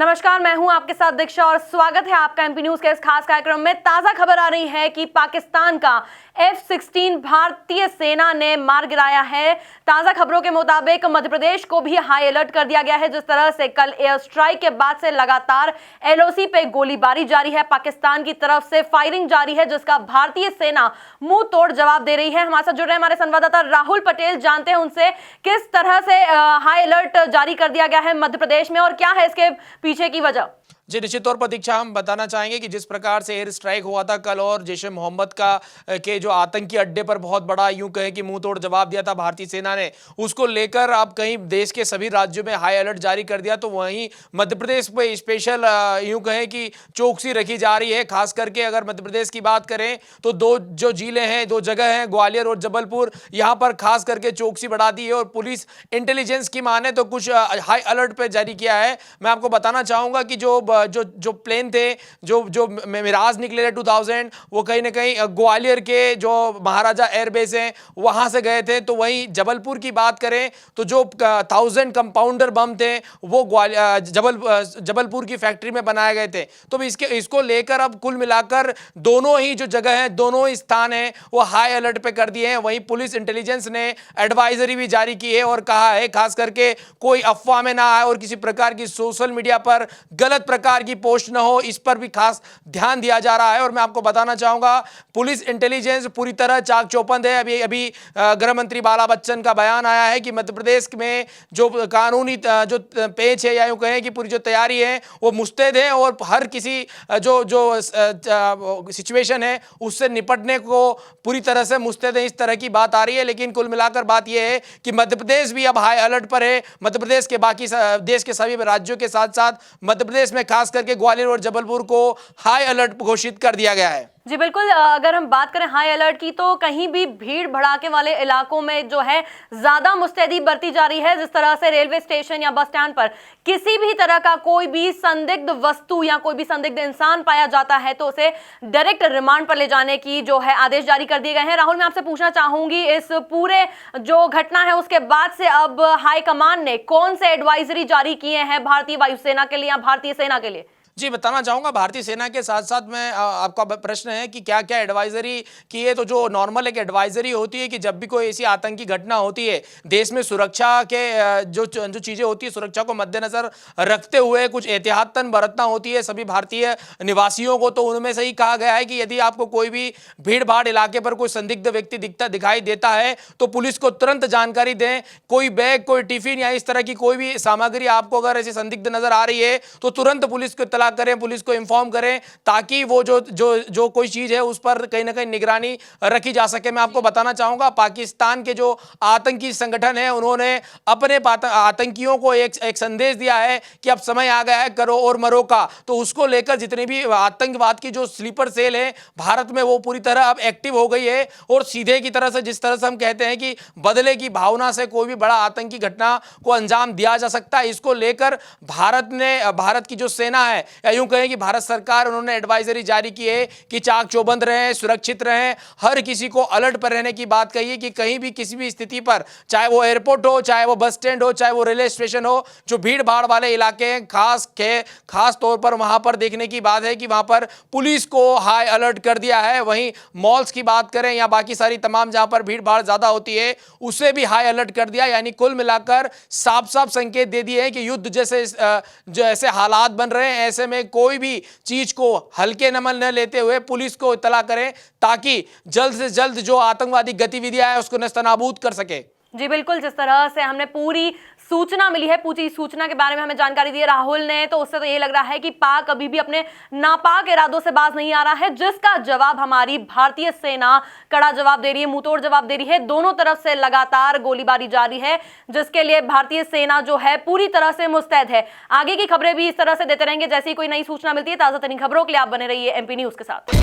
नमस्कार, मैं हूं आपके साथ दीक्षा और स्वागत है आपका एमपी न्यूज के इस खास कार्यक्रम में। ताजा खबर आ रही है कि पाकिस्तान का F-16 भारतीय सेना ने मार गिराया है। ताजा खबरों के मुताबिक मध्य प्रदेश को भी हाई अलर्ट कर दिया गया है। जिस तरह से कल एयर स्ट्राइक के बाद से लगातार LOC पे गोलीबारी जारी है, पाकिस्तान की तरफ से फायरिंग जारी है, जिसका भारतीय सेना मुंह तोड़ जवाब दे रही है। हमारे साथ जुड़ रहे हमारे संवाददाता राहुल पटेल, जानते हैं उनसे किस तरह से हाई अलर्ट जारी कर दिया गया है मध्य प्रदेश में और क्या है इसके पीछे की वजह। जी, निश्चित तौर पर दीक्षा, हम बताना चाहेंगे कि जिस प्रकार से एयर स्ट्राइक हुआ था कल और जैश ए मोहम्मद के जो आतंकी अड्डे पर बहुत बड़ा यूं कहें कि मुंह तोड़ जवाब दिया था भारतीय सेना ने, उसको लेकर अब कहीं देश के सभी राज्यों में हाई अलर्ट जारी कर दिया। तो वहीं मध्य प्रदेश पे स्पेशल यूं कहें कि चौकसी रखी जा रही है। खास करके अगर मध्य प्रदेश की बात करें तो दो जो जिले हैं, दो जगह हैं, ग्वालियर और जबलपुर, यहाँ पर खास करके चौकसी बढ़ा दी है और पुलिस इंटेलिजेंस की माने तो कुछ हाई अलर्ट पे जारी किया है। मैं आपको बताना चाहूंगा कि जो प्लेन थे, जो मिराज निकले थे 2000, वो कहीं ना कहीं ग्वालियर के जो महाराजा एयरबेस हैं वहां से गए थे। तो वहीं जबलपुर की बात करें तो जो 1000 कंपाउंडर बम थे वो जबलपुर की फैक्ट्री में बनाए गए थे। तो इसको लेकर अब कुल मिलाकर दोनों ही जो जगह है, दोनों ही स्थान है, वो हाई अलर्ट पे कर दिए हैं। वहीं पुलिस इंटेलिजेंस ने एडवाइजरी भी जारी की है और कहा है खास करके कोई अफवाह में ना आए और किसी प्रकार की सोशल मीडिया पर गलत प्रकार की पोस्ट न हो, इस पर भी खास ध्यान दिया जा रहा है। और मैं आपको बताना चाहूंगा पुलिस इंटेलिजेंस पूरी तरह चाक चौबंद है। अभी गृह मंत्री बाला बच्चन का बयान आया है कि मध्य प्रदेश में जो कानूनी जो पेच है या यूं कहें कि पूरी जो तैयारी है वो मुस्तैद है और हर किसी जो सिचुएशन है उससे निपटने को पूरी तरह से मुस्तैद है। इस तरह की बात आ रही है। लेकिन कुल मिलाकर बात यह है कि मध्य प्रदेश भी अब हाई अलर्ट पर है। मध्य प्रदेश के बाकी देश के सभी राज्यों के साथ साथ मध्य प्रदेश में खास करके ग्वालियर और जबलपुर को हाई अलर्ट घोषित कर दिया गया है। जी बिल्कुल, अगर हम बात करें हाई अलर्ट की तो कहीं भी भीड़ भड़ाके वाले इलाकों में जो है ज्यादा मुस्तैदी बरती जा रही है। जिस तरह से रेलवे स्टेशन या बस स्टैंड पर किसी भी तरह का कोई भी संदिग्ध वस्तु या कोई भी संदिग्ध इंसान पाया जाता है तो उसे डायरेक्ट रिमांड पर ले जाने की जो है आदेश जारी कर दिए गए हैं। राहुल, मैं आपसे पूछना चाहूंगी, इस पूरे जो घटना है उसके बाद से अब हाई कमान ने कौन से एडवाइजरी जारी किए हैं भारतीय वायुसेना के लिए या भारतीय सेना के लिए? जी, बताना चाहूंगा भारतीय सेना के साथ साथ में आपका प्रश्न है कि क्या क्या एडवाइजरी की है। तो जो नॉर्मल एक एडवाइजरी होती है कि जब भी कोई ऐसी आतंकी घटना होती है, देश में सुरक्षा के जो चीज़ें होती है, सुरक्षा को मद्देनजर रखते हुए कुछ एहतियातन बरतना होती है सभी भारतीय निवासियों को। तो उनमें से ही कहा गया है कि यदि आपको कोई भी भीड़ भाड़ इलाके पर कोई संदिग्ध व्यक्ति दिखाई देता है तो पुलिस को तुरंत जानकारी दें। कोई बैग, कोई टिफिन या इस तरह की कोई भी सामग्री आपको अगर ऐसी संदिग्ध नजर आ रही है तो तुरंत पुलिस को इत्तला करें, पुलिस को इन्फॉर्म करें, ताकि वो जो कोई चीज है उस पर कहीं ना कहीं निगरानी रखी जा सके। मैं आपको बताना चाहूंगा पाकिस्तान के जो आतंकी संगठन है उन्होंने अपने आतंकियों को एक संदेश दिया है कि अब समय आ गया है करो और मरो का। तो उसको लेकर जितनी भी आतंकवाद की जो स्लीपर सेल है भारत में वो पूरी तरह अब एक्टिव हो गई है और सीधे की तरह से, जिस तरह से हम कहते हैं कि बदले की भावना से कोई भी बड़ा आतंकी घटना को अंजाम दिया जा सकता है, इसको लेकर भारत की जो सेना है या यूं कहें कि भारत सरकार, उन्होंने एडवाइजरी जारी की है कि चाक चौबंद रहें, सुरक्षित रहें, हर किसी को अलर्ट पर रहने की बात कही है कि कहीं भी किसी भी स्थिति पर, चाहे वो एयरपोर्ट हो, चाहे वो बस स्टैंड हो, चाहे वो रेलवे स्टेशन हो, जो भीड़ भाड़ वाले इलाके हैं खास तौर पर वहां पर देखने की बात है कि वहां पर पुलिस को हाई अलर्ट कर दिया है। वहीं मॉल्स की बात करें या बाकी सारी तमाम जहां पर भीड़ भाड़ ज्यादा होती है उसे भी हाई अलर्ट कर दिया। यानी कुल मिलाकर साफ साफ संकेत दे दिए हैं कि युद्ध जैसे हालात बन रहे हैं, ऐसे में कोई भी चीज को हल्के नमल न लेते हुए पुलिस को इत्तला करें ताकि जल्द से जल्द जो आतंकवादी गतिविधियां हैं उसको नस्तनाबूद कर सके। जी बिल्कुल, जिस तरह से हमें पूरी सूचना मिली है, पूरी सूचना के बारे में हमें जानकारी दी है राहुल ने, तो उससे तो ये लग रहा है कि पाक अभी भी अपने नापाक इरादों से बाज नहीं आ रहा है, जिसका जवाब हमारी भारतीय सेना कड़ा जवाब दे रही है, मुंहतोड़ जवाब दे रही है। दोनों तरफ से लगातार गोलीबारी जारी है, जिसके लिए भारतीय सेना जो है पूरी तरह से मुस्तैद है। आगे की खबरें भी इस तरह से देते रहेंगे। जैसी कोई नई सूचना मिलती है, ताजा तरीन खबरों के लिए आप बने रहिए एमपी न्यूज के साथ।